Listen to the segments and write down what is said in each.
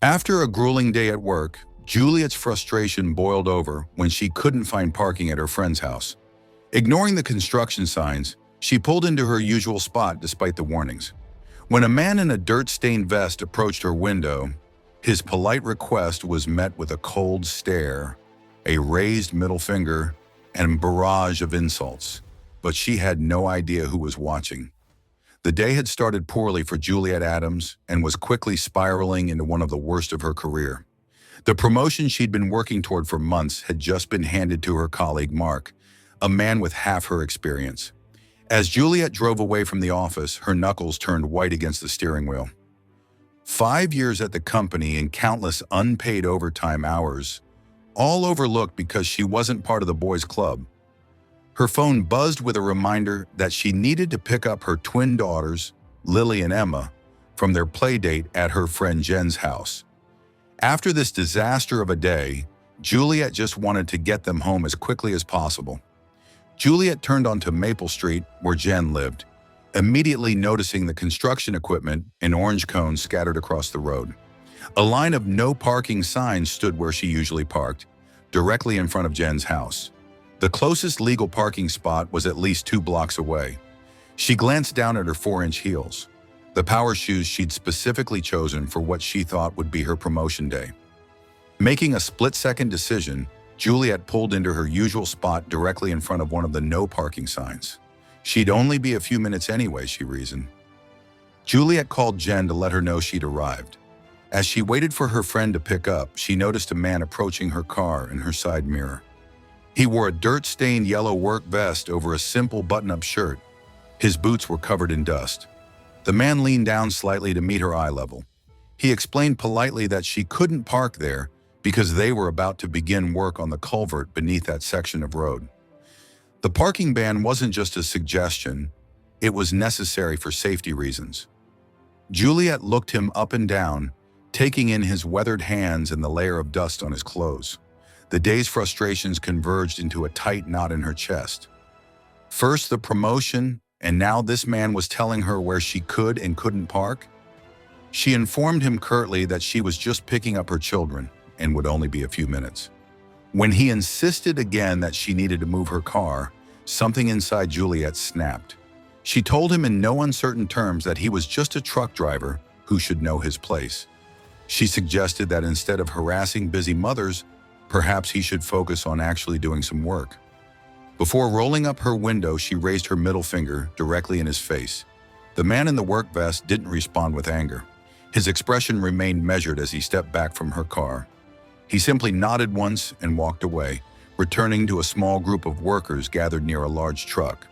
After a grueling day at work, Juliet's frustration boiled over when she couldn't find parking at her friend's house. Ignoring the construction signs, she pulled into her usual spot despite the warnings. When a man in a dirt-stained vest approached her window, his polite request was met with a cold stare, a raised middle finger, and a barrage of insults. But she had no idea who was watching. The day had started poorly for Juliet Adams and was quickly spiraling into one of the worst of her career. The promotion she'd been working toward for months had just been handed to her colleague Mark, a man with half her experience. As Juliet drove away from the office, her knuckles turned white against the steering wheel. 5 years at the company and countless unpaid overtime hours, all overlooked because she wasn't part of the boys' club. Her phone buzzed with a reminder that she needed to pick up her twin daughters, Lily and Emma, from their play date at her friend Jen's house. After this disaster of a day, Juliet just wanted to get them home as quickly as possible. Juliet turned onto Maple Street, where Jen lived, immediately noticing the construction equipment and orange cones scattered across the road. A line of no parking signs stood where she usually parked, directly in front of Jen's house. The closest legal parking spot was at least 2 blocks away. She glanced down at her 4-inch heels, the power shoes she'd specifically chosen for what she thought would be her promotion day. Making a split-second decision, Juliet pulled into her usual spot directly in front of one of the no parking signs. She'd only be a few minutes anyway, she reasoned. Juliet called Jen to let her know she'd arrived. As she waited for her friend to pick up, she noticed a man approaching her car in her side mirror. He wore a dirt-stained yellow work vest over a simple button-up shirt. His boots were covered in dust. The man leaned down slightly to meet her eye level. He explained politely that she couldn't park there because they were about to begin work on the culvert beneath that section of road. The parking ban wasn't just a suggestion, it was necessary for safety reasons. Juliet looked him up and down, taking in his weathered hands and the layer of dust on his clothes. The day's frustrations converged into a tight knot in her chest. First the promotion, and now this man was telling her where she could and couldn't park? She informed him curtly that she was just picking up her children and would only be a few minutes. When he insisted again that she needed to move her car, something inside Juliet snapped. She told him in no uncertain terms that he was just a truck driver who should know his place. She suggested that instead of harassing busy mothers, perhaps he should focus on actually doing some work. Before rolling up her window, she raised her middle finger directly in his face. The man in the work vest didn't respond with anger. His expression remained measured as he stepped back from her car. He simply nodded once and walked away, returning to a small group of workers gathered near a large truck.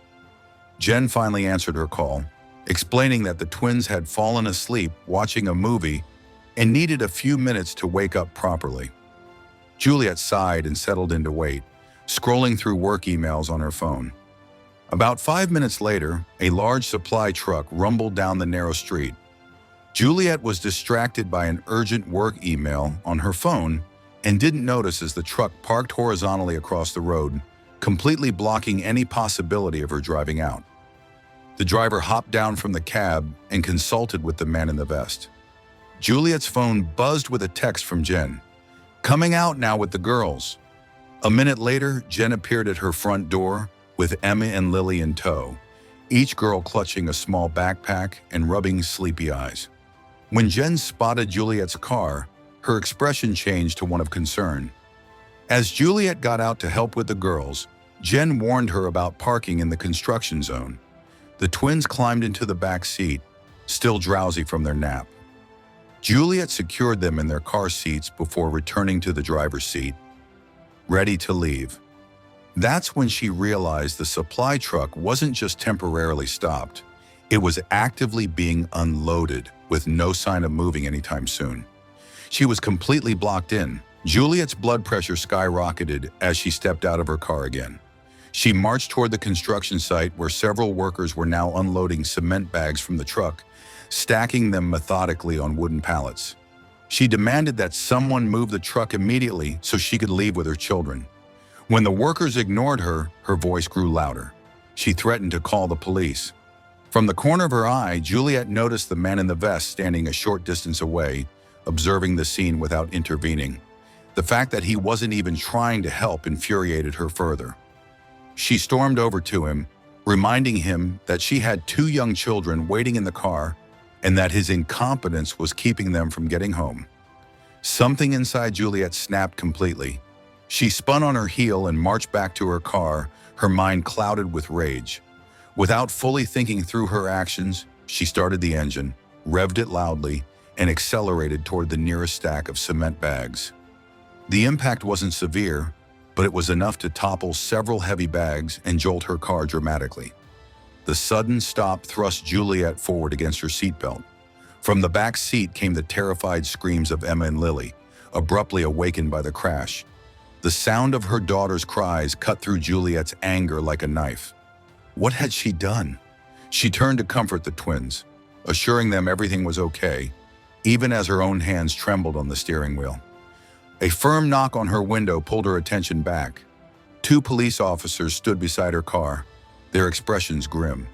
Jen finally answered her call, explaining that the twins had fallen asleep watching a movie and needed a few minutes to wake up properly. Juliet sighed and settled in to wait, scrolling through work emails on her phone. About 5 minutes later, a large supply truck rumbled down the narrow street. Juliet was distracted by an urgent work email on her phone and didn't notice as the truck parked horizontally across the road, completely blocking any possibility of her driving out. The driver hopped down from the cab and consulted with the man in the vest. Juliet's phone buzzed with a text from Jen. "Coming out now with the girls." A minute later, Jen appeared at her front door with Emma and Lily in tow, each girl clutching a small backpack and rubbing sleepy eyes. When Jen spotted Juliet's car, her expression changed to one of concern. As Juliet got out to help with the girls, Jen warned her about parking in the construction zone. The twins climbed into the back seat, still drowsy from their nap. Juliet secured them in their car seats before returning to the driver's seat, ready to leave. That's when she realized the supply truck wasn't just temporarily stopped. It was actively being unloaded with no sign of moving anytime soon. She was completely blocked in. Juliet's blood pressure skyrocketed as she stepped out of her car again. She marched toward the construction site where several workers were now unloading cement bags from the truck, stacking them methodically on wooden pallets. She demanded that someone move the truck immediately so she could leave with her children. When the workers ignored her, her voice grew louder. She threatened to call the police. From the corner of her eye, Juliet noticed the man in the vest standing a short distance away, observing the scene without intervening. The fact that he wasn't even trying to help infuriated her further. She stormed over to him, reminding him that she had 2 young children waiting in the car and that his incompetence was keeping them from getting home. Something inside Juliet snapped completely. She spun on her heel and marched back to her car, her mind clouded with rage. Without fully thinking through her actions, she started the engine, revved it loudly, and accelerated toward the nearest stack of cement bags. The impact wasn't severe, but it was enough to topple several heavy bags and jolt her car dramatically. The sudden stop thrust Juliet forward against her seatbelt. From the back seat came the terrified screams of Emma and Lily, abruptly awakened by the crash. The sound of her daughter's cries cut through Juliet's anger like a knife. What had she done? She turned to comfort the twins, assuring them everything was okay, even as her own hands trembled on the steering wheel. A firm knock on her window pulled her attention back. 2 police officers stood beside her car, their expressions grim.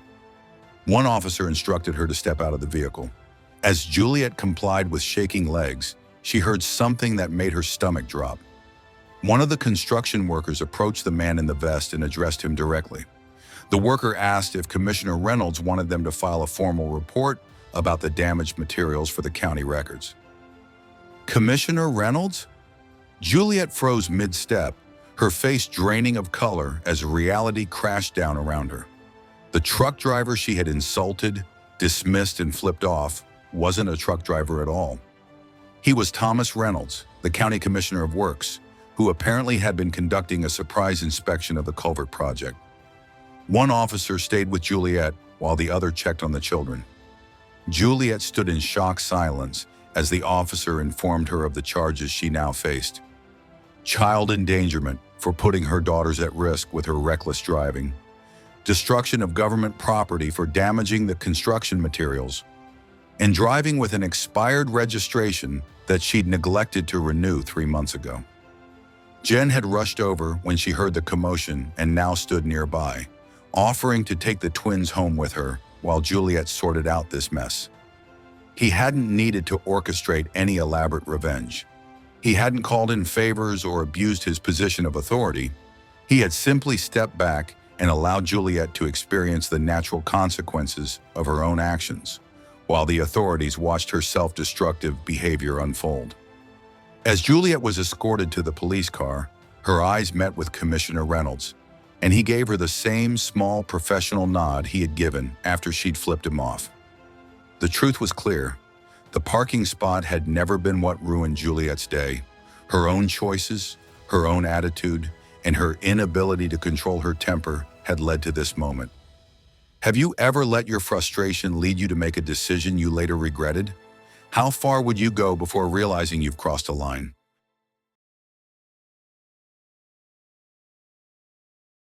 One officer instructed her to step out of the vehicle. As Juliet complied with shaking legs, she heard something that made her stomach drop. One of the construction workers approached the man in the vest and addressed him directly. The worker asked if Commissioner Reynolds wanted them to file a formal report about the damaged materials for the county records. Commissioner Reynolds? Juliet froze mid-step, her face draining of color as reality crashed down around her. The truck driver she had insulted, dismissed, and flipped off wasn't a truck driver at all. He was Thomas Reynolds, the county commissioner of works, who apparently had been conducting a surprise inspection of the culvert project. One officer stayed with Juliet while the other checked on the children. Juliet stood in shocked silence as the officer informed her of the charges she now faced. Child endangerment for putting her daughters at risk with her reckless driving, destruction of government property for damaging the construction materials, and driving with an expired registration that she'd neglected to renew 3 months ago. Jen had rushed over when she heard the commotion and now stood nearby, offering to take the twins home with her while Juliet sorted out this mess. He hadn't needed to orchestrate any elaborate revenge. He hadn't called in favors or abused his position of authority. He had simply stepped back and allowed Juliet to experience the natural consequences of her own actions, while the authorities watched her self-destructive behavior unfold. As Juliet was escorted to the police car, her eyes met with Commissioner Reynolds, and he gave her the same small professional nod he had given after she'd flipped him off. The truth was clear. The parking spot had never been what ruined Juliet's day. Her own choices, her own attitude, and her inability to control her temper had led to this moment. Have you ever let your frustration lead you to make a decision you later regretted? How far would you go before realizing you've crossed a line?